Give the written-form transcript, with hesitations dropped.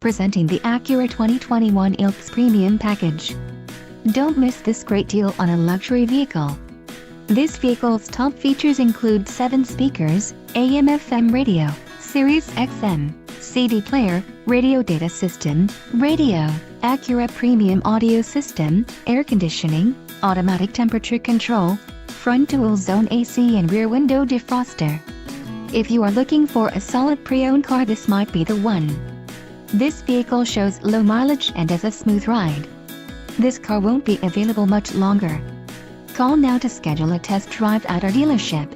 Presenting the Acura 2021 ILX Premium Package. Don't miss this great deal on a luxury vehicle. This vehicle's top features include 7 speakers, AM/FM radio, SiriusXM, CD player, radio data system, radio, Acura Premium Audio System, air conditioning, automatic temperature control, front dual zone AC and rear window defroster. If you are looking for a solid pre-owned car, this might be the one. This vehicle shows low mileage and has a smooth ride. This car won't be available much longer. Call now to schedule a test drive at our dealership.